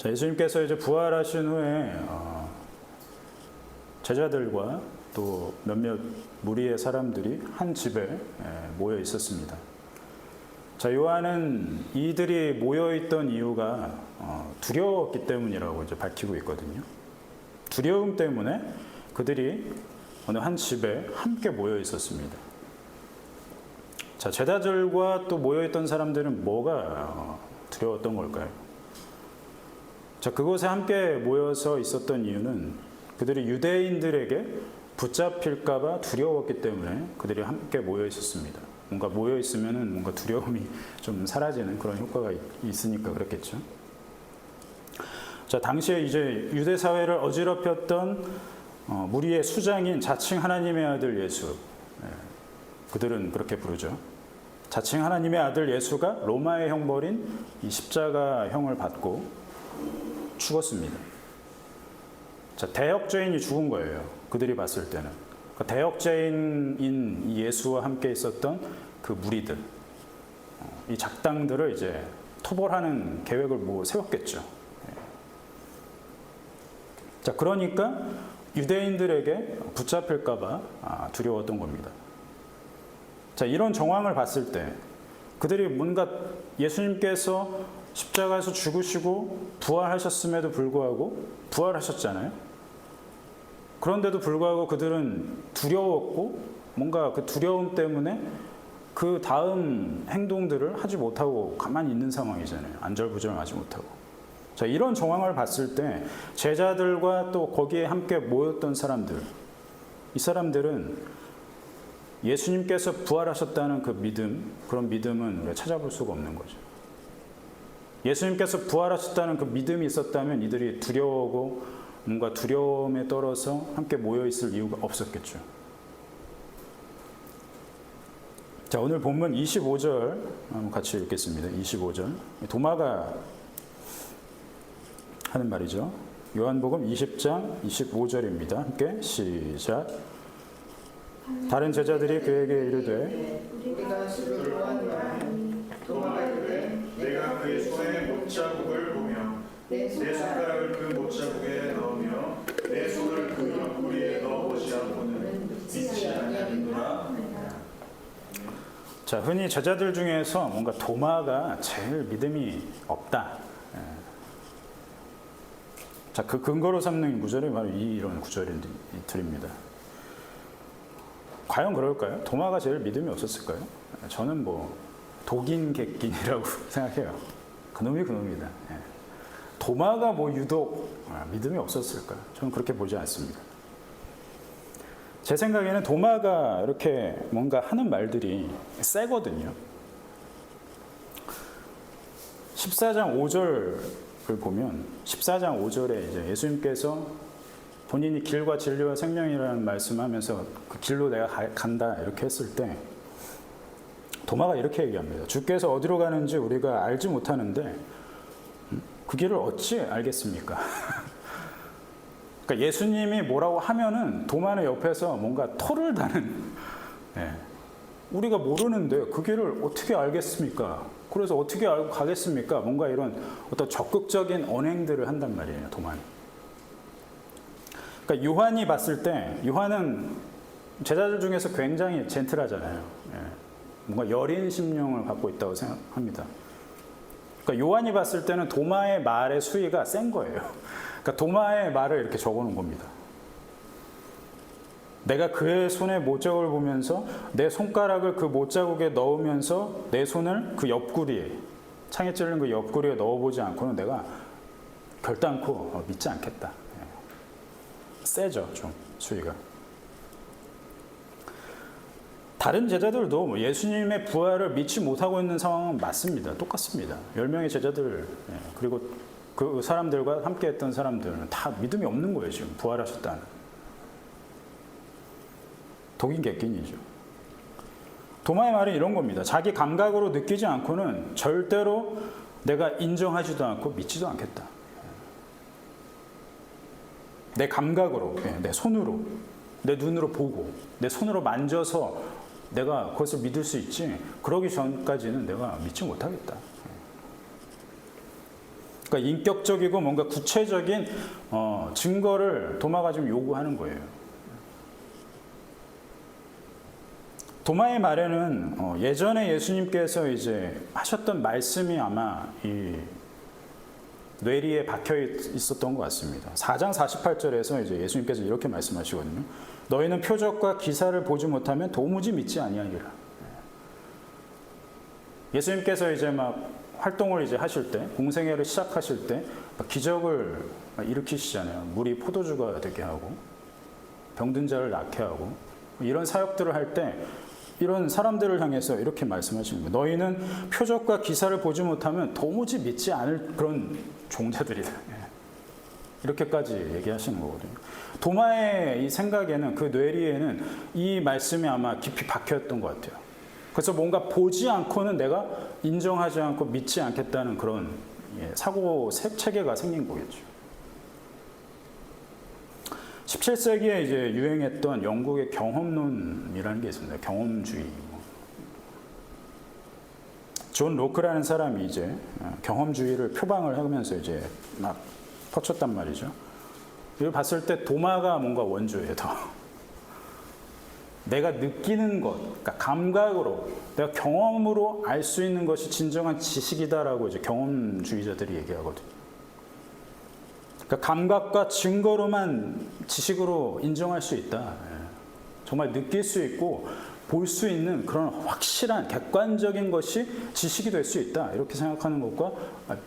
자, 예수님께서 이제 부활하신 후에 제자들과 또 몇몇 무리의 사람들이 한 집에 모여 있었습니다. 자, 요한은 이들이 모여 있던 이유가 두려웠기 때문이라고 이제 밝히고 있거든요. 두려움 때문에 그들이 어느 한 집에 함께 모여 있었습니다. 자, 제자들과 또 모여 있던 사람들은 뭐가 두려웠던 걸까요? 자, 그곳에 함께 모여서 있었던 이유는 그들이 유대인들에게 붙잡힐까봐 두려웠기 때문에 그들이 함께 모여 있었습니다. 뭔가 모여 있으면은 뭔가 두려움이 좀 사라지는 그런 효과가 있으니까 그렇겠죠. 자, 당시에 이제 유대 사회를 어지럽혔던 무리의 수장인 자칭 하나님의 아들 예수, 그들은 그렇게 부르죠. 자칭 하나님의 아들 예수가 로마의 형벌인 이 십자가형을 받고 죽었습니다. 자, 대역죄인이 죽은 거예요. 그들이 봤을 때는. 그러니까 대역죄인인 예수와 함께 있었던 그 무리들, 이 작당들을 이제 토벌하는 계획을 세웠겠죠. 자, 그러니까 유대인들에게 붙잡힐까봐 두려웠던 겁니다. 자, 이런 정황을 봤을 때 그들이 뭔가 예수님께서 십자가에서 죽으시고 부활하셨음에도 불구하고 부활하셨잖아요. 그런데도 불구하고 그들은 두려웠고 뭔가 그 두려움 때문에 그 다음 행동들을 하지 못하고 가만히 있는 상황이잖아요. 안절부절하지 못하고. 자, 이런 정황을 봤을 때 제자들과 또 거기에 함께 모였던 사람들, 이 사람들은 예수님께서 부활하셨다는 그 믿음, 그런 믿음은 우리가 찾아볼 수가 없는 거죠. 예수님께서 부활하셨다는 그 믿음이 있었다면 이들이 두려워하고 뭔가 두려움에 떨어서 함께 모여있을 이유가 없었겠죠. 자, 오늘 본문 25절 같이 읽겠습니다. 25절. 도마가 하는 말이죠. 요한복음 20장 25절입니다. 함께 시작. 다른 제자들이 그에게 이르되 우리가 주를 도와주라니 도마가 이르되 내가 그의 손에 못자국을 보며 내 손가락을 그 못자국에 넣으며 내 손을 그 옆구리에 넣어보지 않고는 믿지 아니하리라. 자, 흔히 제자들 중에서 뭔가 도마가 제일 믿음이 없다. 자, 그 근거로 삼는 구절이 바로 이런 구절들입니다. 과연 그럴까요? 도마가 제일 믿음이 없었을까요? 저는 독인 객긴이라고 생각해요. 그놈이 그놈이다. 도마가 유독 믿음이 없었을까? 저는 그렇게 보지 않습니다. 제 생각에는 도마가 이렇게 뭔가 하는 말들이 세거든요. 14장 5절을 보면 14장 5절에 이제 예수님께서 본인이 길과 진리와 생명이라는 말씀하면서 그 길로 내가 간다 이렇게 했을 때 도마가 이렇게 얘기합니다. 주께서 어디로 가는지 우리가 알지 못하는데 그 길을 어찌 알겠습니까? 그러니까 예수님이 뭐라고 하면은 도마는 옆에서 뭔가 토를 다는, 우리가 모르는데 그 길을 어떻게 알겠습니까? 그래서 어떻게 알고 가겠습니까? 뭔가 이런 어떤 적극적인 언행들을 한단 말이에요, 도마는. 그러니까 요한이 봤을 때, 요한은 제자들 중에서 굉장히 젠틀하잖아요. 뭔가 여린 심령을 갖고 있다고 생각합니다. 그러니까 요한이 봤을 때는 도마의 말의 수위가 센 거예요. 그러니까 도마의 말을 이렇게 적어놓은 겁니다. 내가 그의 손에 못자국을 보면서 내 손가락을 그 못자국에 넣으면서 내 손을 그 옆구리에, 창에 찔린 그 옆구리에 넣어보지 않고는 내가 결단코 믿지 않겠다. 세죠, 좀 수위가. 다른 제자들도 예수님의 부활을 믿지 못하고 있는 상황은 맞습니다. 똑같습니다. 10명의 제자들, 그리고 그 사람들과 함께 했던 사람들은 다 믿음이 없는 거예요, 지금 부활하셨다는. 독인 객긴이죠. 도마의 말은 이런 겁니다. 자기 감각으로 느끼지 않고는 절대로 내가 인정하지도 않고 믿지도 않겠다. 내 감각으로, 내 손으로, 내 눈으로 보고, 내 손으로 만져서 내가 그것을 믿을 수 있지, 그러기 전까지는 내가 믿지 못하겠다. 그러니까 인격적이고 뭔가 구체적인 증거를 도마가 지금 요구하는 거예요. 도마의 말에는 예전에 예수님께서 이제 하셨던 말씀이 아마 이 뇌리에 박혀 있었던 것 같습니다. 4장 48절에서 이제 예수님께서 이렇게 말씀하시거든요. 너희는 표적과 기사를 보지 못하면 도무지 믿지 아니하리라. 예수님께서 이제 막 활동을 이제 하실 때, 공생애를 시작하실 때 기적을 일으키시잖아요. 물이 포도주가 되게 하고 병든 자를 낫게 하고 이런 사역들을 할 때 이런 사람들을 향해서 이렇게 말씀하시는 거예요. 너희는 표적과 기사를 보지 못하면 도무지 믿지 않을 그런 종자들이다. 이렇게까지 얘기하시는 거거든요. 도마의 이 생각에는, 그 뇌리에는 이 말씀이 아마 깊이 박혀있던 것 같아요. 그래서 뭔가 보지 않고는 내가 인정하지 않고 믿지 않겠다는 그런 사고 체계가 생긴 거겠죠. 17세기에 이제 유행했던 영국의 경험론이라는 게 있습니다. 경험주의. 존 로크라는 사람이 이제 경험주의를 표방을 하면서 이제 막 퍼쳤단 말이죠. 이걸 봤을 때 도마가 뭔가 원조예요, 더. 내가 느끼는 것, 그러니까 감각으로, 내가 경험으로 알 수 있는 것이 진정한 지식이다라고 이제 경험주의자들이 얘기하거든요. 그러니까 감각과 증거로만 지식으로 인정할 수 있다. 정말 느낄 수 있고 볼 수 있는 그런 확실한 객관적인 것이 지식이 될 수 있다. 이렇게 생각하는 것과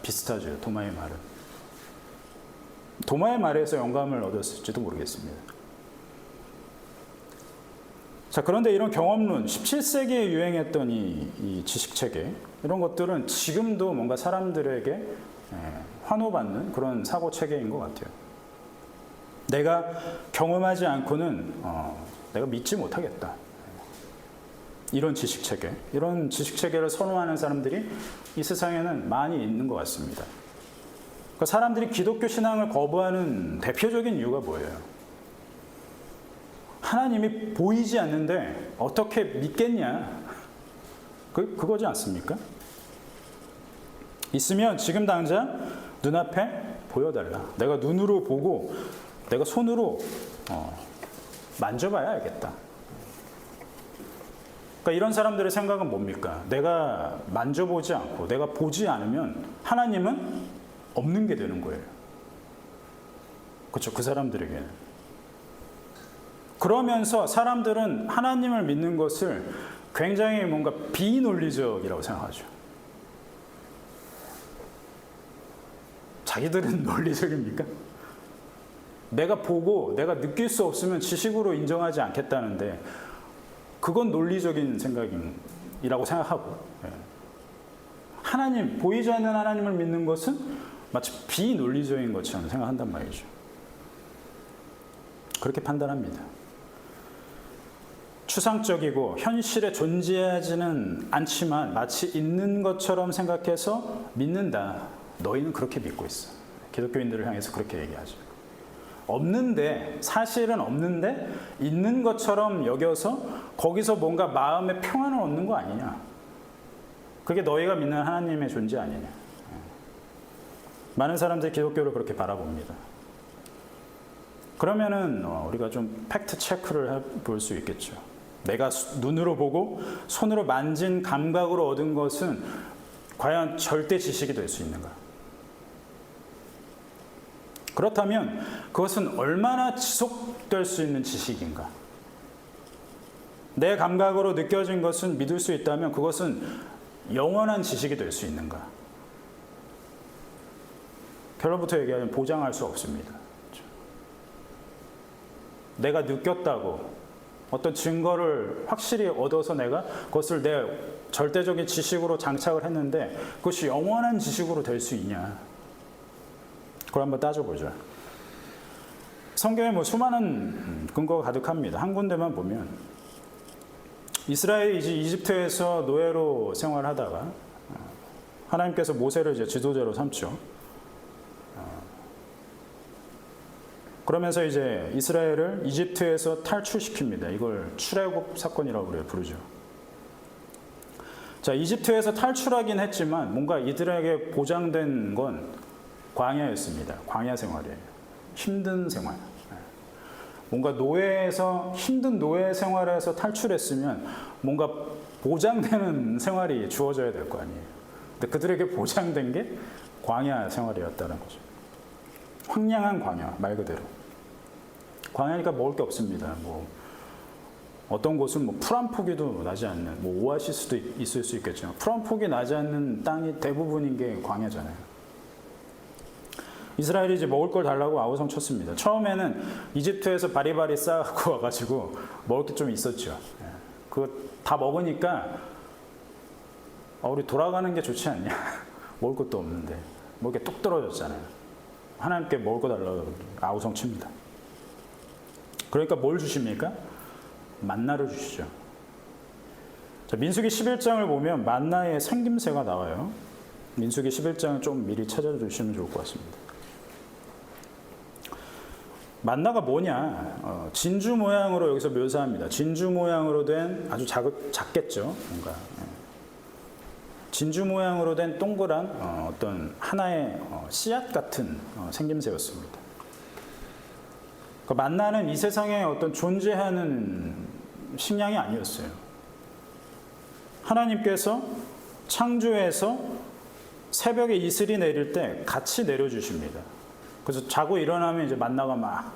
비슷하죠. 도마의 말은. 도마의 말에서 영감을 얻었을지도 모르겠습니다. 자, 그런데 이런 경험론, 17세기에 유행했던 이 지식체계, 이런 것들은 지금도 뭔가 사람들에게 환호받는 그런 사고체계인 것 같아요. 내가 경험하지 않고는 내가 믿지 못하겠다. 이런 지식체계, 이런 지식체계를 선호하는 사람들이 이 세상에는 많이 있는 것 같습니다. 그러니까 사람들이 기독교 신앙을 거부하는 대표적인 이유가 뭐예요? 하나님이 보이지 않는데 어떻게 믿겠냐? 그거지 않습니까? 있으면 지금 당장 눈앞에 보여달라. 내가 눈으로 보고 내가 손으로 만져봐야 알겠다. 그러니까 이런 사람들의 생각은 뭡니까? 내가 만져보지 않고 내가 보지 않으면 하나님은 없는 게 되는 거예요. 그렇죠? 그 사람들에게는. 그러면서 사람들은 하나님을 믿는 것을 굉장히 뭔가 비논리적이라고 생각하죠. 자기들은 논리적입니까? 내가 보고 내가 느낄 수 없으면 지식으로 인정하지 않겠다는데 그건 논리적인 생각이라고 생각하고, 하나님, 보이지 않는 하나님을 믿는 것은 마치 비논리적인 것처럼 생각한단 말이죠. 그렇게 판단합니다. 추상적이고 현실에 존재하지는 않지만 마치 있는 것처럼 생각해서 믿는다. 너희는 그렇게 믿고 있어. 기독교인들을 향해서 그렇게 얘기하죠. 없는데, 사실은 없는데 있는 것처럼 여겨서 거기서 뭔가 마음의 평안을 얻는 거 아니냐. 그게 너희가 믿는 하나님의 존재 아니냐. 많은 사람들이 기독교를 그렇게 바라봅니다. 그러면은 우리가 좀 팩트 체크를 해볼 수 있겠죠. 내가 눈으로 보고 손으로 만진 감각으로 얻은 것은 과연 절대 지식이 될 수 있는가? 그렇다면 그것은 얼마나 지속될 수 있는 지식인가? 내 감각으로 느껴진 것은 믿을 수 있다면 그것은 영원한 지식이 될 수 있는가? 결론부터 얘기하면 보장할 수 없습니다. 내가 느꼈다고 어떤 증거를 확실히 얻어서 내가 그것을 내 절대적인 지식으로 장착을 했는데 그것이 영원한 지식으로 될 수 있냐? 그걸 한번 따져보죠. 성경에 뭐 수많은 근거가 가득합니다. 한 군데만 보면 이스라엘이 이제 이집트에서 노예로 생활하다가 하나님께서 모세를 이제 지도자로 삼죠. 그러면서 이제 이스라엘을 이집트에서 탈출시킵니다. 이걸 출애굽 사건이라고 부르죠. 자, 이집트에서 탈출하긴 했지만 뭔가 이들에게 보장된 건 광야였습니다. 광야 생활이에요. 힘든 생활. 뭔가 힘든 노예 생활에서 탈출했으면 뭔가 보장되는 생활이 주어져야 될 거 아니에요. 근데 그들에게 보장된 게 광야 생활이었다는 거죠. 황량한 광야, 말 그대로. 광야니까 먹을 게 없습니다. 뭐 어떤 곳은 뭐 풀 한 포기도 나지 않는, 뭐 오아시스도 있을 수 있겠지만 풀 한 포기 나지 않는 땅이 대부분인 게 광야잖아요. 이스라엘이 이제 먹을 걸 달라고 아우성 쳤습니다. 처음에는 이집트에서 바리바리 쌓아갖고 와가지고 먹을 게 좀 있었죠. 그거 다 먹으니까 우리 돌아가는 게 좋지 않냐. 먹을 것도 없는데 먹을 게 뚝 떨어졌잖아요. 하나님께 먹을 거 달라고 아우성 칩니다. 그러니까 뭘 주십니까? 만나를 주시죠. 자, 민수기 11장을 보면 만나의 생김새가 나와요. 민수기 11장을 좀 미리 찾아주시면 좋을 것 같습니다. 만나가 뭐냐? 진주 모양으로 여기서 묘사합니다. 진주 모양으로 된 아주 작겠죠, 뭔가. 진주 모양으로 된 동그란 어떤 하나의 씨앗 같은 생김새였습니다. 그 만나는 이 세상에 어떤 존재하는 식량이 아니었어요. 하나님께서 창조해서 새벽에 이슬이 내릴 때 같이 내려주십니다. 그래서 자고 일어나면 이제 만나가 막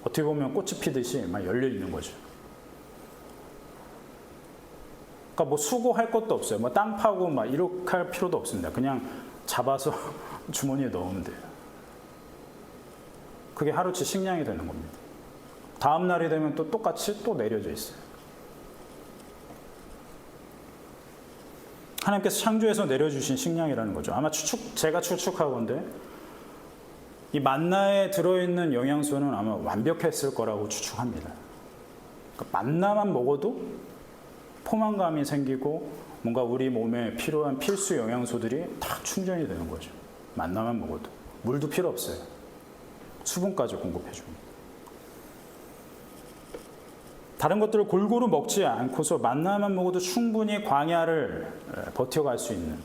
어떻게 보면 꽃이 피듯이 막 열려 있는 거죠. 그러니까 뭐 수고할 것도 없어요. 뭐 땅 파고 막 이렇게 할 필요도 없습니다. 그냥 잡아서 주머니에 넣으면 돼요. 그게 하루치 식량이 되는 겁니다. 다음 날이 되면 또 똑같이 또 내려져 있어요. 하나님께서 창조해서 내려주신 식량이라는 거죠. 아마 제가 추측하건대 이 만나에 들어있는 영양소는 아마 완벽했을 거라고 추측합니다. 그러니까 만나만 먹어도 포만감이 생기고 뭔가 우리 몸에 필요한 필수 영양소들이 다 충전이 되는 거죠. 만나만 먹어도. 물도 필요 없어요. 수분까지 공급해 줍니다. 다른 것들을 골고루 먹지 않고서 만나만 먹어도 충분히 광야를 버텨갈 수 있는.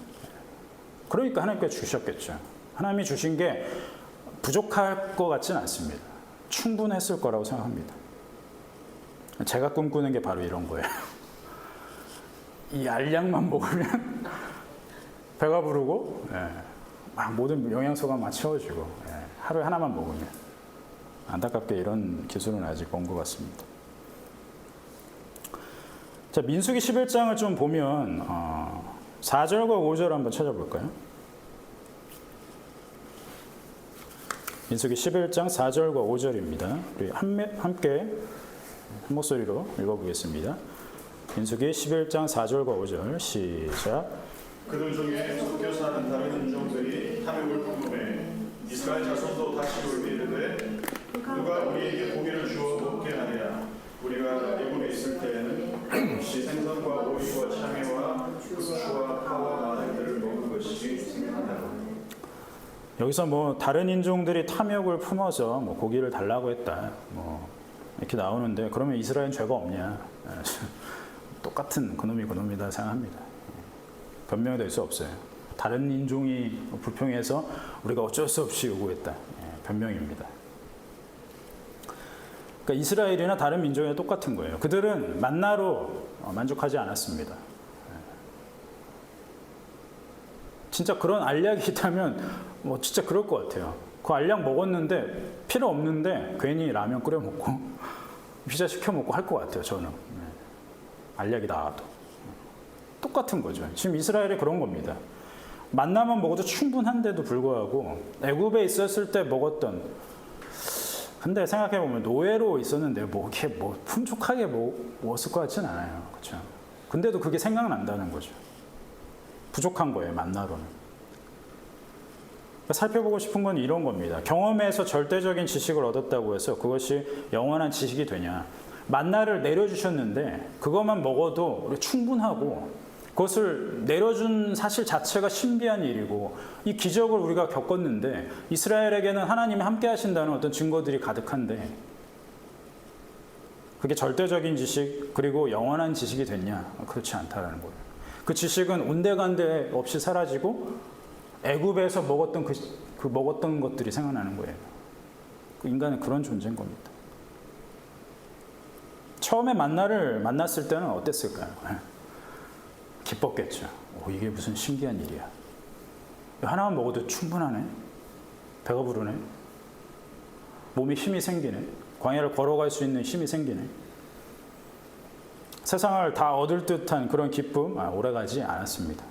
그러니까 하나님께서 주셨겠죠. 하나님이 주신 게 부족할 것 같지는 않습니다. 충분했을 거라고 생각합니다. 제가 꿈꾸는 게 바로 이런 거예요. 이 알약만 먹으면 배가 부르고 막 모든 영양소가 막 채워지고 하루에 하나만 먹으면. 안타깝게 이런 기술은 아직 온 것 같습니다. 자, 민수기 11장을 좀 보면 4절과 5절 한번 찾아볼까요? 민수기 11장 4절과 5절입니다. 우리 함께 한 목소리로 읽어보겠습니다. 민수기 11장 4절과 5절 시작. 그들 중에 섞여 사는 다른 인종들이 탐욕을 품음에 이스라엘 자손도 다시 올게 이르되 누가 우리에게 고기를 주어 먹게 하랴. 우리가 애굽에 있을 때에는 혹시 생선과 오이와 참외와 부추와 파와 마늘들을 먹은 것이 생각나고. 여기서 뭐 다른 인종들이 탐욕을 품어서 뭐 고기를 달라고 했다 뭐 이렇게 나오는데, 그러면 이스라엘은 죄가 없냐? 똑같은 그놈이다 생각합니다. 변명이 될 수 없어요. 다른 인종이 불평해서 우리가 어쩔 수 없이 요구했다. 변명입니다. 그러니까 이스라엘이나 다른 민족이나 똑같은 거예요. 그들은 만나로 만족하지 않았습니다. 진짜 그런 알약이 있다면 뭐 진짜 그럴 것 같아요. 그 알약 먹었는데 필요 없는데 괜히 라면 끓여 먹고 피자 시켜 먹고 할 것 같아요. 저는 알약이 나와도 똑같은 거죠. 지금 이스라엘이 그런 겁니다. 만나만 먹어도 충분한데도 불구하고 애굽에 있었을 때 먹었던, 근데 생각해 보면 노예로 있었는데 뭐 이렇게 뭐 풍족하게 먹었을 것 같지는 않아요. 그렇죠? 근데도 그게 생각난다는 거죠. 부족한 거예요, 만나로는. 살펴보고 싶은 건 이런 겁니다. 경험에서 절대적인 지식을 얻었다고 해서 그것이 영원한 지식이 되냐? 만나를 내려주셨는데 그것만 먹어도 우리 충분하고, 그것을 내려준 사실 자체가 신비한 일이고, 이 기적을 우리가 겪었는데 이스라엘에게는 하나님이 함께 하신다는 어떤 증거들이 가득한데 그게 절대적인 지식 그리고 영원한 지식이 됐냐? 그렇지 않다라는 거예요. 그 지식은 온데간데 없이 사라지고 애굽에서 먹었던 그 그 먹었던 것들이 생각나는 거예요. 그 인간은 그런 존재인 겁니다. 처음에 만났을 때는 어땠을까요? 기뻤겠죠. 이게 무슨 신기한 일이야. 하나만 먹어도 충분하네. 배가 부르네. 몸에 힘이 생기네. 광야를 걸어갈 수 있는 힘이 생기네. 세상을 다 얻을 듯한 그런 기쁨, 오래가지 않았습니다.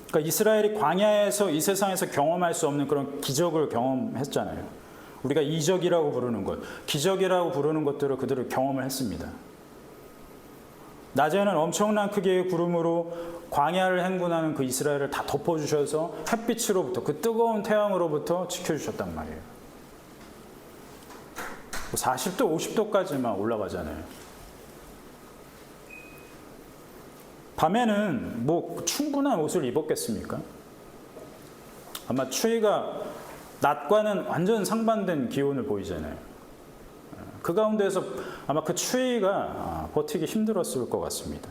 그러니까 이스라엘이 광야에서 이 세상에서 경험할 수 없는 그런 기적을 경험했잖아요. 우리가 이적이라고 부르는 것, 기적이라고 부르는 것들을 그들을 경험을 했습니다. 낮에는 엄청난 크기의 구름으로 광야를 행군하는 그 이스라엘을 다 덮어주셔서 햇빛으로부터, 그 뜨거운 태양으로부터 지켜주셨단 말이에요. 40도, 50도까지만 올라가잖아요. 밤에는 충분한 옷을 입었겠습니까? 아마 추위가 낮과는 완전 상반된 기온을 보이잖아요. 그 가운데에서 아마 그 추위가 버티기 힘들었을 것 같습니다.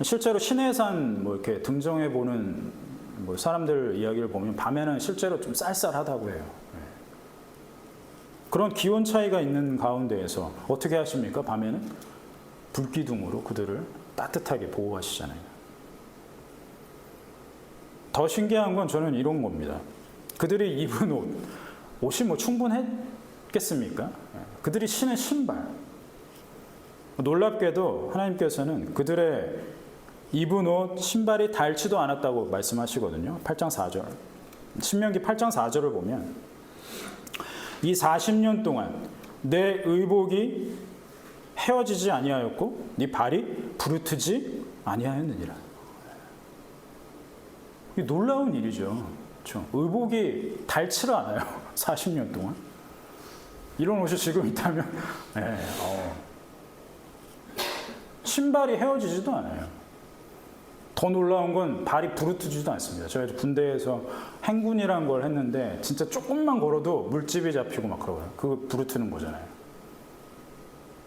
실제로 신해산 이렇게 등정해 보는 사람들 이야기를 보면 밤에는 실제로 좀 쌀쌀하다고 해요. 그런 기온 차이가 있는 가운데에서 어떻게 하십니까? 밤에는 불기둥으로 그들을 따뜻하게 보호하시잖아요. 더 신기한 건 저는 이런 겁니다. 그들이 입은 옷이 충분했겠습니까? 그들이 신은 신발. 놀랍게도 하나님께서는 그들의 입은 옷, 신발이 닳지도 않았다고 말씀하시거든요. 8장 4절. 신명기 8장 4절을 보면 이 40년 동안 내 의복이 헤어지지 아니하였고 네 발이 부르트지 아니하였느니라. 이게 놀라운 일이죠. 그렇죠? 의복이 닳지를 않아요. 40년 동안. 이런 옷이 지금 있다면 신발이 헤어지지도 않아요. 더 놀라운 건 발이 부르트지도 않습니다. 저희 군대에서 행군이란 걸 했는데 진짜 조금만 걸어도 물집이 잡히고 막 그러고요. 그거 부르트는 거잖아요.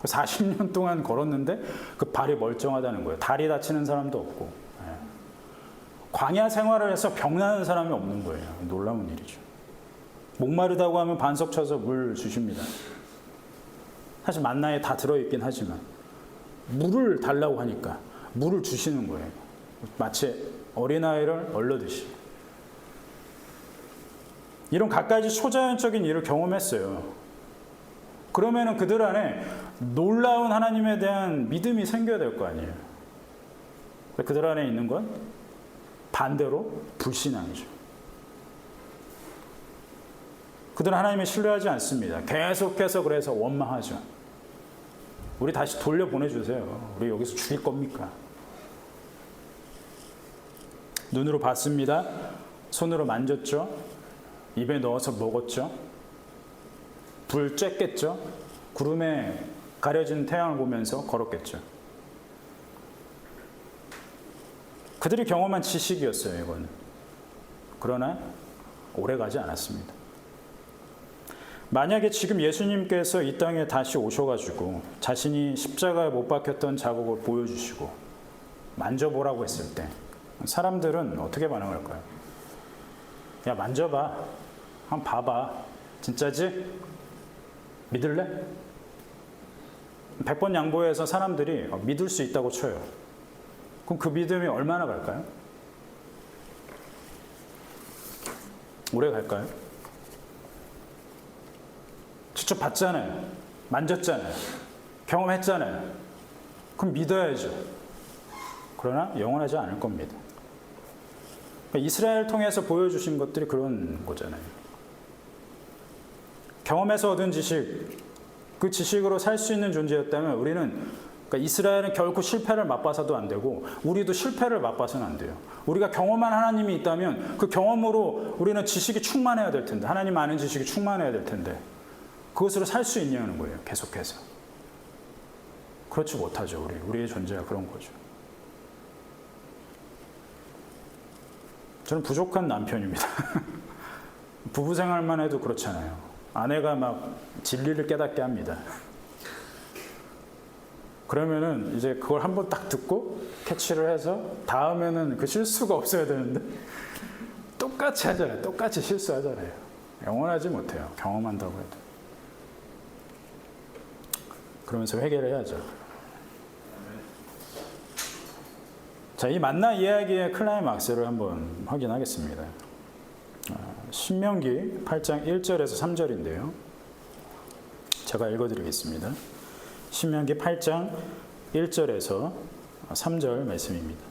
40년 동안 걸었는데 그 발이 멀쩡하다는 거예요. 다리 다치는 사람도 없고. 광야 생활을 해서 병나는 사람이 없는 거예요. 놀라운 일이죠. 목마르다고 하면 반석 쳐서 물 주십니다. 사실 만나에 다 들어있긴 하지만 물을 달라고 하니까 물을 주시는 거예요. 마치 어린아이를 얼려듯이. 이런 갖가지 초자연적인 일을 경험했어요. 그러면은 그들 안에 놀라운 하나님에 대한 믿음이 생겨야 될 거 아니에요. 그들 안에 있는 건 반대로 불신앙이죠. 그들은 하나님을 신뢰하지 않습니다. 계속해서 그래서 원망하죠. 우리 다시 돌려보내주세요. 우리 여기서 죽일 겁니까? 눈으로 봤습니다. 손으로 만졌죠. 입에 넣어서 먹었죠. 불 쬐겠죠. 구름에 가려진 태양을 보면서 걸었겠죠. 그들이 경험한 지식이었어요, 이거는. 그러나 오래가지 않았습니다. 만약에 지금 예수님께서 이 땅에 다시 오셔가지고 자신이 십자가에 못 박혔던 자국을 보여주시고 만져보라고 했을 때 사람들은 어떻게 반응할까요? 야, 만져봐. 한번 봐봐. 진짜지? 믿을래? 100번 양보해서 사람들이 믿을 수 있다고 쳐요. 그럼 그 믿음이 얼마나 갈까요? 오래 갈까요? 직접 봤잖아요. 만졌잖아요. 경험했잖아요. 그럼 믿어야죠. 그러나 영원하지 않을 겁니다. 그러니까 이스라엘 통해서 보여주신 것들이 그런 거잖아요. 경험에서 얻은 지식, 그 지식으로 살 수 있는 존재였다면 우리는, 그러니까 이스라엘은 결코 실패를 맛봐서도 안 되고 우리도 실패를 맛봐서는 안 돼요. 우리가 경험한 하나님이 있다면 그 경험으로 우리는 지식이 충만해야 될 텐데, 하나님 아는 지식이 충만해야 될 텐데 그것으로 살 수 있냐는 거예요. 계속해서. 그렇지 못하죠. 우리의 존재가 그런 거죠. 저는 부족한 남편입니다. 부부 생활만 해도 그렇잖아요. 아내가 막 진리를 깨닫게 합니다. 그러면은 이제 그걸 한번 딱 듣고 캐치를 해서 다음에는 그 실수가 없어야 되는데 똑같이 하잖아요. 똑같이 실수하잖아요. 영원하지 못해요. 경험한다고 해도. 그러면서 회개를 해야죠. 자, 이 만나 이야기의 클라이막스를 한번 확인하겠습니다. 신명기 8장 1절에서 3절인데요. 제가 읽어드리겠습니다. 신명기 8장 1절에서 3절 말씀입니다.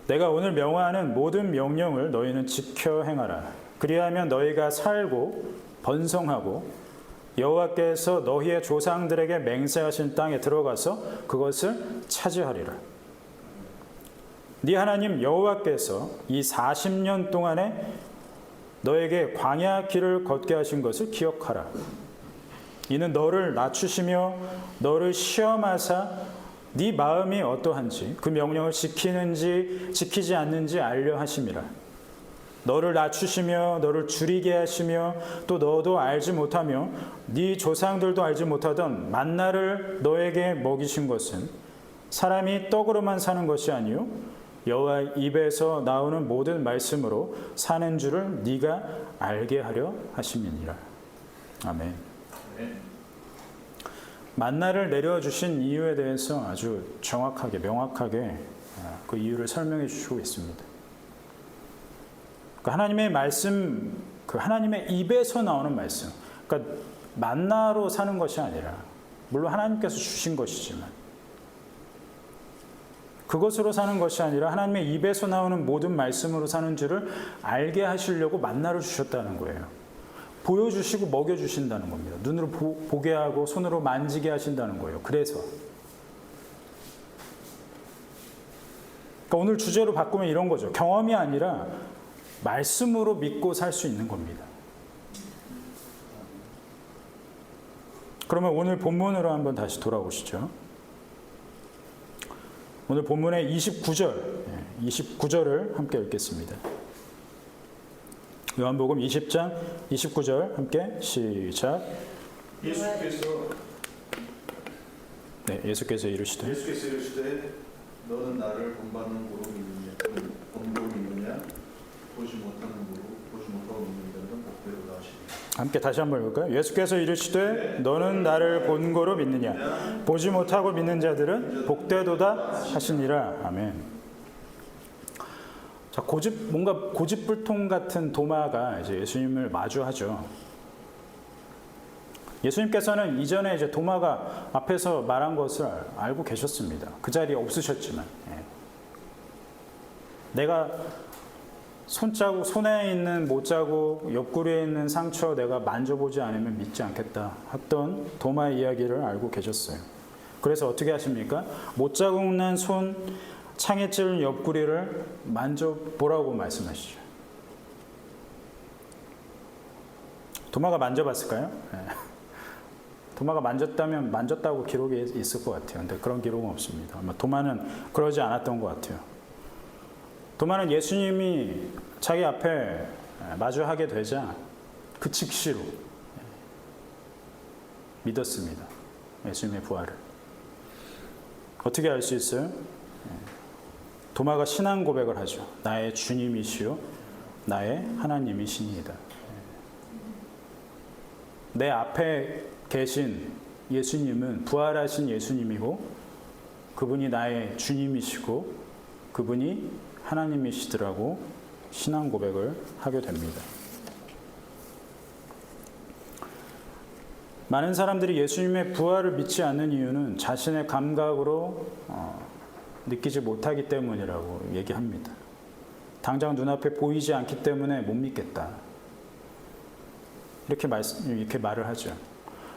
내가 오늘 명하는 모든 명령을 너희는 지켜 행하라. 그리하면 너희가 살고 번성하고 여호와께서 너희의 조상들에게 맹세하신 땅에 들어가서 그것을 차지하리라. 네 하나님 여호와께서 이 40년 동안에 너에게 광야 길을 걷게 하신 것을 기억하라. 이는 너를 낮추시며 너를 시험하사 네 마음이 어떠한지 그 명령을 지키는지 지키지 않는지 알려 하심이라. 너를 낮추시며 너를 줄이게 하시며 또 너도 알지 못하며 네 조상들도 알지 못하던 만나를 너에게 먹이신 것은 사람이 떡으로만 사는 것이 아니요 여호와 입에서 나오는 모든 말씀으로 사는 줄을 네가 알게 하려 하심이니라. 아멘. 만나를 내려주신 이유에 대해서 아주 정확하게 명확하게 그 이유를 설명해 주시고 있습니다. 그 하나님의 말씀, 그 하나님의 입에서 나오는 말씀, 그러니까 만나로 사는 것이 아니라 물론 하나님께서 주신 것이지만 그것으로 사는 것이 아니라 하나님의 입에서 나오는 모든 말씀으로 사는 줄을 알게 하시려고 만나를 주셨다는 거예요. 보여주시고 먹여주신다는 겁니다. 눈으로 보게 하고 손으로 만지게 하신다는 거예요. 그래서 그러니까 오늘 주제로 바꾸면 이런 거죠. 경험이 아니라 말씀으로 믿고 살 수 있는 겁니다. 그러면 오늘 본문으로 한번 다시 돌아오시죠. 오늘 본문의 29절을 함께 읽겠습니다. 요한복음 20장 29절 함께 시작. 예수께서 이르시되 너는 나를 본받는 고로 믿느냐 보지 못하는 고로 보지 못하고 믿는 자는 복되도다 하시니. 함께 다시 한번 읽을까요? 예수께서 이르시되 너는 나를 본고로 믿느냐 보지 못하고 믿는 자들은 복되도다 하시니라. 아멘. 자, 뭔가 고집불통 같은 도마가 이제 예수님을 마주하죠. 예수님께서는 이전에 이제 도마가 앞에서 말한 것을 알고 계셨습니다. 그 자리에 없으셨지만, 내가 손에 있는 못자국, 옆구리에 있는 상처 내가 만져보지 않으면 믿지 않겠다 했던 도마의 이야기를 알고 계셨어요. 그래서 어떻게 하십니까? 못자국 난 손, 창에 찔린 옆구리를 만져보라고 말씀하시죠. 도마가 만져봤을까요? 도마가 만졌다면 만졌다고 기록이 있을 것 같아요. 근데 그런 기록은 없습니다. 아마 도마는 그러지 않았던 것 같아요. 도마는 예수님이 자기 앞에 마주하게 되자 그 즉시로 믿었습니다. 예수님의 부활을. 어떻게 알 수 있어요? 도마가 신앙 고백을 하죠. 나의 주님이시요 나의 하나님이시니이다. 내 앞에 계신 예수님은 부활하신 예수님이고 그분이 나의 주님이시고 그분이 하나님이시더라고 신앙 고백을 하게 됩니다. 많은 사람들이 예수님의 부활을 믿지 않는 이유는 자신의 감각으로 느끼지 못하기 때문이라고 얘기합니다. 당장 눈앞에 보이지 않기 때문에 못 믿겠다. 이렇게 말을 하죠.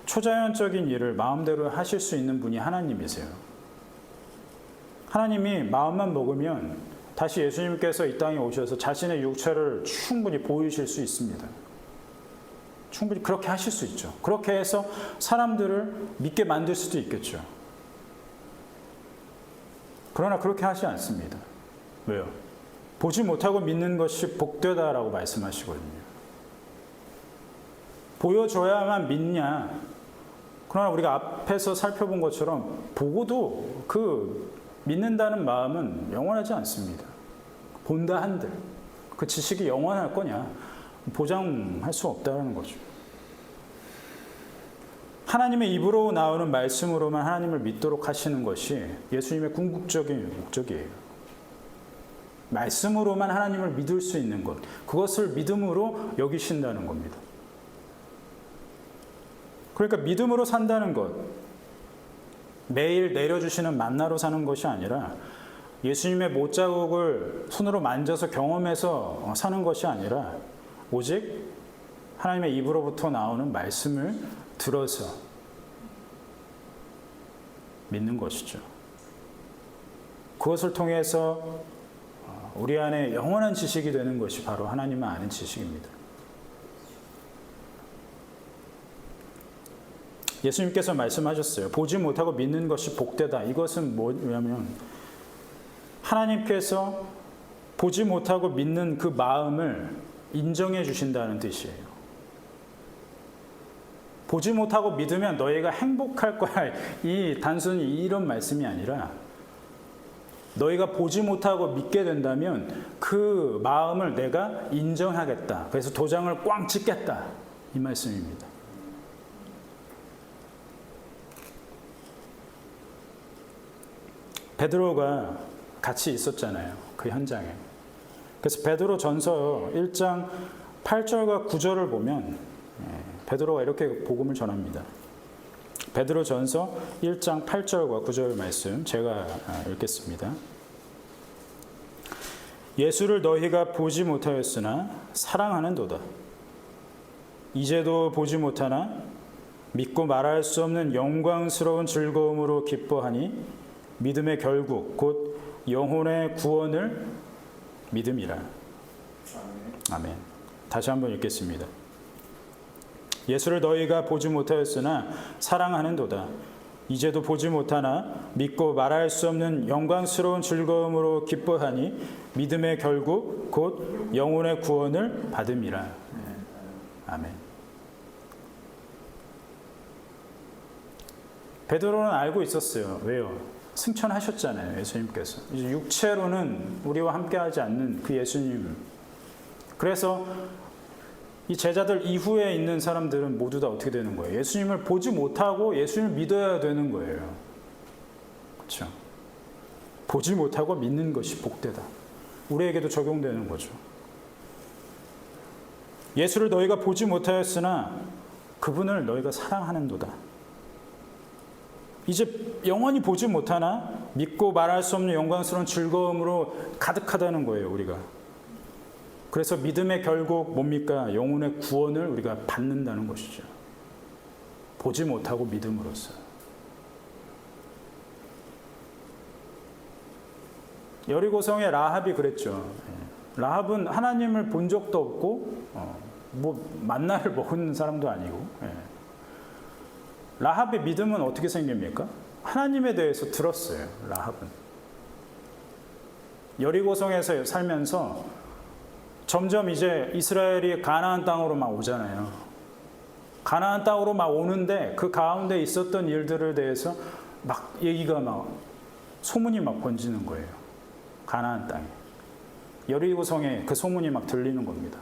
초자연적인 일을 마음대로 하실 수 있는 분이 하나님이세요. 하나님이 마음만 먹으면 다시 예수님께서 이 땅에 오셔서 자신의 육체를 충분히 보이실 수 있습니다. 충분히 그렇게 하실 수 있죠. 그렇게 해서 사람들을 믿게 만들 수도 있겠죠. 그러나 그렇게 하지 않습니다. 왜요? 보지 못하고 믿는 것이 복되다라고 말씀하시거든요. 보여줘야만 믿냐? 그러나 우리가 앞에서 살펴본 것처럼 보고도 그 믿는다는 마음은 영원하지 않습니다. 본다 한들 그 지식이 영원할 거냐? 보장할 수 없다는 거죠. 하나님의 입으로 나오는 말씀으로만 하나님을 믿도록 하시는 것이 예수님의 궁극적인 목적이에요. 말씀으로만 하나님을 믿을 수 있는 것, 그것을 믿음으로 여기신다는 겁니다. 그러니까 믿음으로 산다는 것, 매일 내려주시는 만나로 사는 것이 아니라 예수님의 못자국을 손으로 만져서 경험해서 사는 것이 아니라 오직 하나님의 입으로부터 나오는 말씀을 들어서 믿는 것이죠. 그것을 통해서 우리 안에 영원한 지식이 되는 것이 바로 하나님을 아는 지식입니다. 예수님께서 말씀하셨어요. 보지 못하고 믿는 것이 복되다. 이것은 뭐냐면 하나님께서 보지 못하고 믿는 그 마음을 인정해 주신다는 뜻이에요. 보지 못하고 믿으면 너희가 행복할 거야. 단순히 이런 말씀이 아니라 너희가 보지 못하고 믿게 된다면 그 마음을 내가 인정하겠다. 그래서 도장을 꽝 찍겠다. 이 말씀입니다. 베드로가 같이 있었잖아요. 그 현장에. 그래서 베드로 전서 1장 8절과 9절을 보면 베드로가 이렇게 복음을 전합니다. 베드로 전서 1장 8절과 9절 말씀 제가 읽겠습니다. 예수를 너희가 보지 못하였으나 사랑하는도다. 이제도 보지 못하나 믿고 말할 수 없는 영광스러운 즐거움으로 기뻐하니 믿음의 결국 곧 영혼의 구원을 믿음이라. 아멘. 다시 한번 읽겠습니다. 예수를 너희가 보지 못하였으나 사랑하는도다. 이제도 보지 못하나 믿고 말할 수 없는 영광스러운 즐거움으로 기뻐하니 믿음의 결국 곧 영혼의 구원을 받음이라. 아멘. 베드로는 알고 있었어요. 왜요? 승천하셨잖아요. 예수님께서. 이제 육체로는 우리와 함께하지 않는 그 예수님. 그래서 이 제자들 이후에 있는 사람들은 모두 다 어떻게 되는 거예요? 예수님을 보지 못하고 예수님을 믿어야 되는 거예요. 그렇죠? 보지 못하고 믿는 것이 복되다. 우리에게도 적용되는 거죠. 예수를 너희가 보지 못하였으나 그분을 너희가 사랑하는도다. 이제 영원히 보지 못하나 믿고 말할 수 없는 영광스러운 즐거움으로 가득하다는 거예요, 우리가. 그래서 믿음의 결국 뭡니까? 영혼의 구원을 우리가 받는다는 것이죠. 보지 못하고 믿음으로써. 여리고성의 라합이 그랬죠. 라합은 하나님을 본 적도 없고 만나를 먹은 사람도 아니고. 라합의 믿음은 어떻게 생깁니까? 하나님에 대해서 들었어요. 라합은. 여리고성에서 살면서 점점 이제 이스라엘이 가나안 땅으로 막 오잖아요. 가나안 땅으로 막 오는데 그 가운데 있었던 일들에 대해서 막 얘기가 막 소문이 막 번지는 거예요. 가나안 땅에. 여리고성에 그 소문이 막 들리는 겁니다.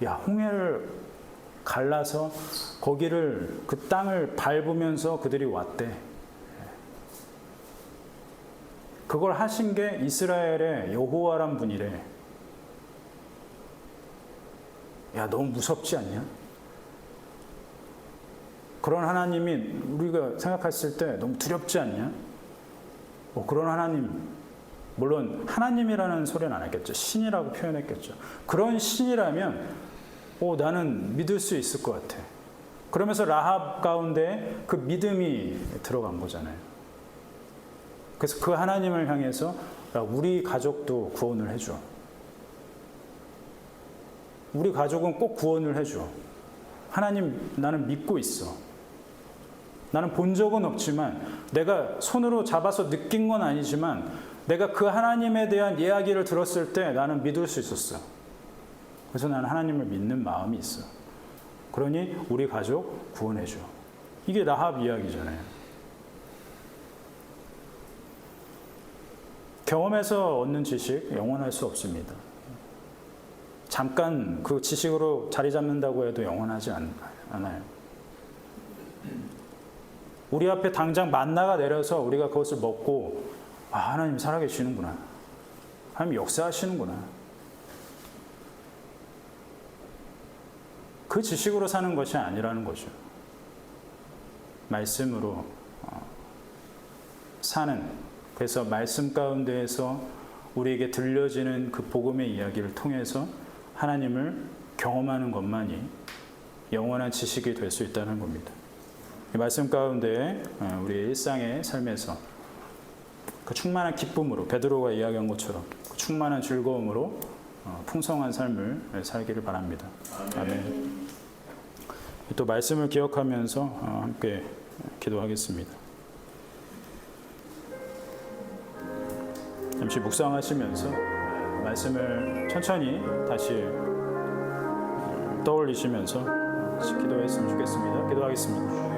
야, 홍해를 갈라서 거기를 그 땅을 밟으면서 그들이 왔대. 그걸 하신 게 이스라엘의 여호와란 분이래. 야, 너무 무섭지 않냐? 그런 하나님이 우리가 생각했을 때 너무 두렵지 않냐? 그런 하나님, 물론 하나님이라는 소리는 안 했겠죠. 신이라고 표현했겠죠. 그런 신이라면 나는 믿을 수 있을 것 같아. 그러면서 라합 가운데 그 믿음이 들어간 거잖아요. 그래서 그 하나님을 향해서 우리 가족도 구원을 해줘. 우리 가족은 꼭 구원을 해줘. 하나님, 나는 믿고 있어. 나는 본 적은 없지만 내가 손으로 잡아서 느낀 건 아니지만 내가 그 하나님에 대한 이야기를 들었을 때 나는 믿을 수 있었어. 그래서 나는 하나님을 믿는 마음이 있어. 그러니 우리 가족 구원해줘. 이게 라합 이야기잖아요. 경험에서 얻는 지식 영원할 수 없습니다. 잠깐 그 지식으로 자리 잡는다고 해도 영원하지 않아요. 우리 앞에 당장 만나가 내려서 우리가 그것을 먹고 하나님 살아계시는구나. 하나님 역사하시는구나. 그 지식으로 사는 것이 아니라는 거죠. 말씀으로 사는, 그래서 말씀 가운데에서 우리에게 들려지는 그 복음의 이야기를 통해서 하나님을 경험하는 것만이 영원한 지식이 될 수 있다는 겁니다. 이 말씀 가운데 우리 일상의 삶에서 그 충만한 기쁨으로, 베드로가 이야기한 것처럼 그 충만한 즐거움으로 풍성한 삶을 살기를 바랍니다. 아멘. 또 말씀을 기억하면서 함께 기도하겠습니다. 잠시 묵상하시면서 말씀을 천천히 다시 떠올리시면서 기도했으면 좋겠습니다. 기도하겠습니다.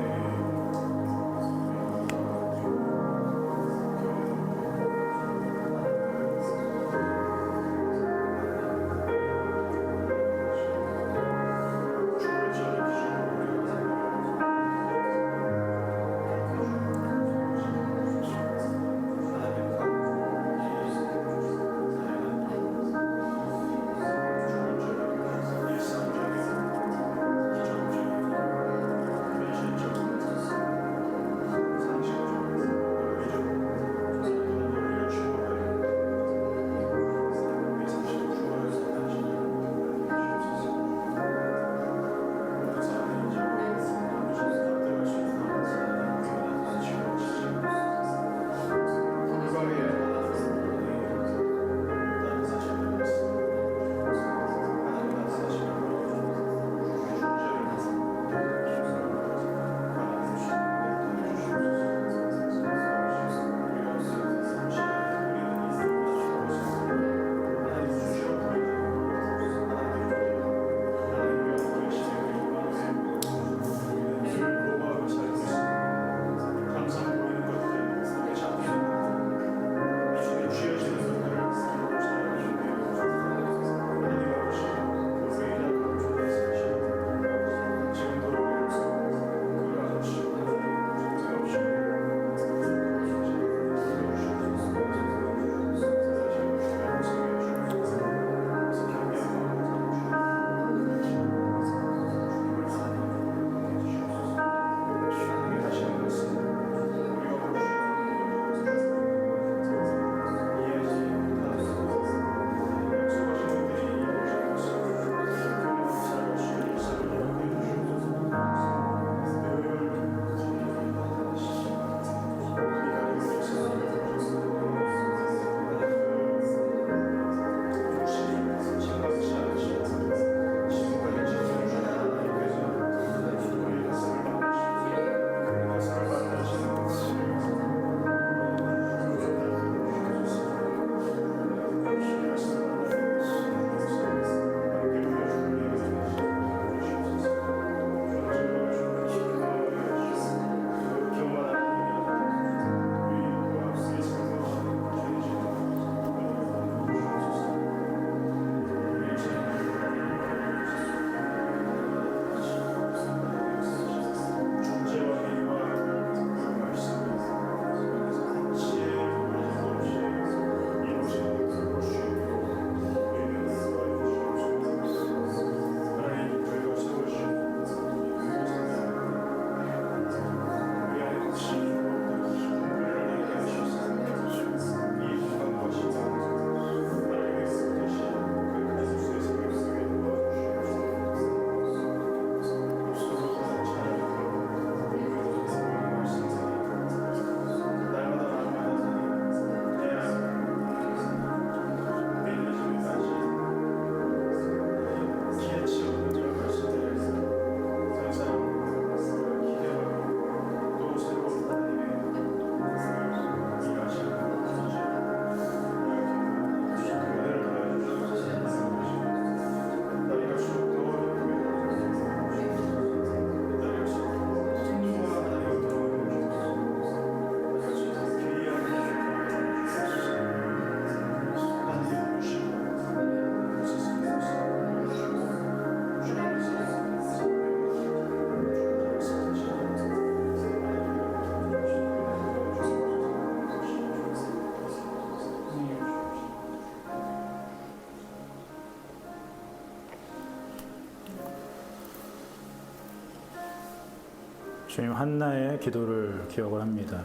주님 한나의 기도를 기억을 합니다.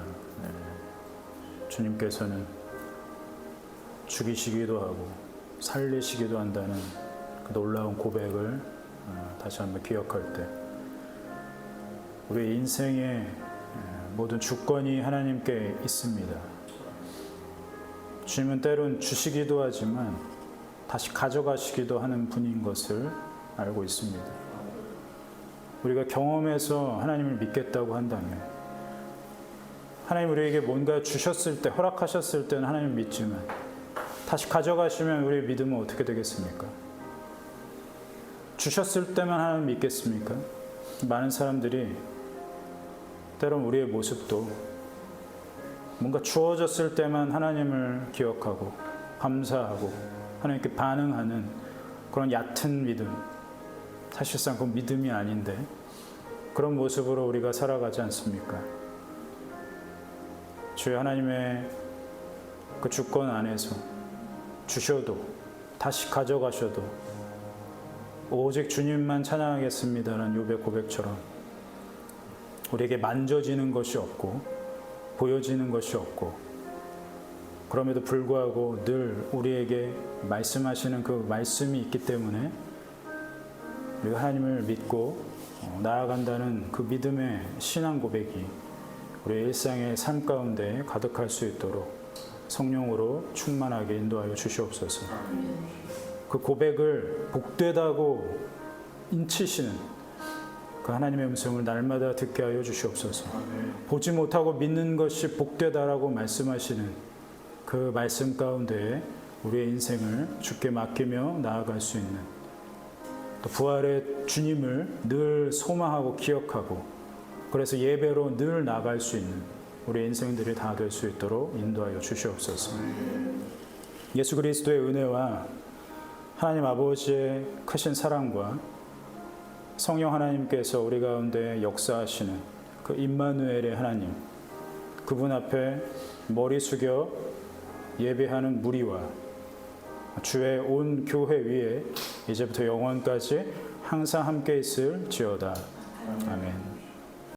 주님께서는 죽이시기도 하고 살리시기도 한다는 그 놀라운 고백을 다시 한번 기억할 때 우리의 인생의 모든 주권이 하나님께 있습니다. 주님은 때론 주시기도 하지만 다시 가져가시기도 하는 분인 것을 알고 있습니다. 우리가 경험해서 하나님을 믿겠다고 한다면 하나님 우리에게 뭔가 주셨을 때, 허락하셨을 때는 하나님을 믿지만 다시 가져가시면 우리의 믿음은 어떻게 되겠습니까? 주셨을 때만 하나님을 믿겠습니까? 많은 사람들이 때론 우리의 모습도 뭔가 주어졌을 때만 하나님을 기억하고 감사하고 하나님께 반응하는 그런 얕은 믿음, 사실상 그 믿음이 아닌데 그런 모습으로 우리가 살아가지 않습니까? 주의 하나님의 그 주권 안에서 주셔도 다시 가져가셔도 오직 주님만 찬양하겠습니다라는 욥의 고백처럼 우리에게 만져지는 것이 없고 보여지는 것이 없고 그럼에도 불구하고 늘 우리에게 말씀하시는 그 말씀이 있기 때문에 우리가 하나님을 믿고 나아간다는 그 믿음의 신앙 고백이 우리의 일상의 삶 가운데 가득할 수 있도록 성령으로 충만하게 인도하여 주시옵소서. 그 고백을 복되다고 인치시는 그 하나님의 음성을 날마다 듣게 하여 주시옵소서. 보지 못하고 믿는 것이 복되다라고 말씀하시는 그 말씀 가운데 우리의 인생을 주께 맡기며 나아갈 수 있는 또 부활의 주님을 늘 소망하고 기억하고 그래서 예배로 늘 나갈 수 있는 우리 인생들이 다 될 수 있도록 인도하여 주시옵소서. 예수 그리스도의 은혜와 하나님 아버지의 크신 사랑과 성령 하나님께서 우리 가운데 역사하시는 그 임마누엘의 하나님, 그분 앞에 머리 숙여 예배하는 무리와 주의 온 교회 위에 이제부터 영원까지 항상 함께 있을지어다. 아멘.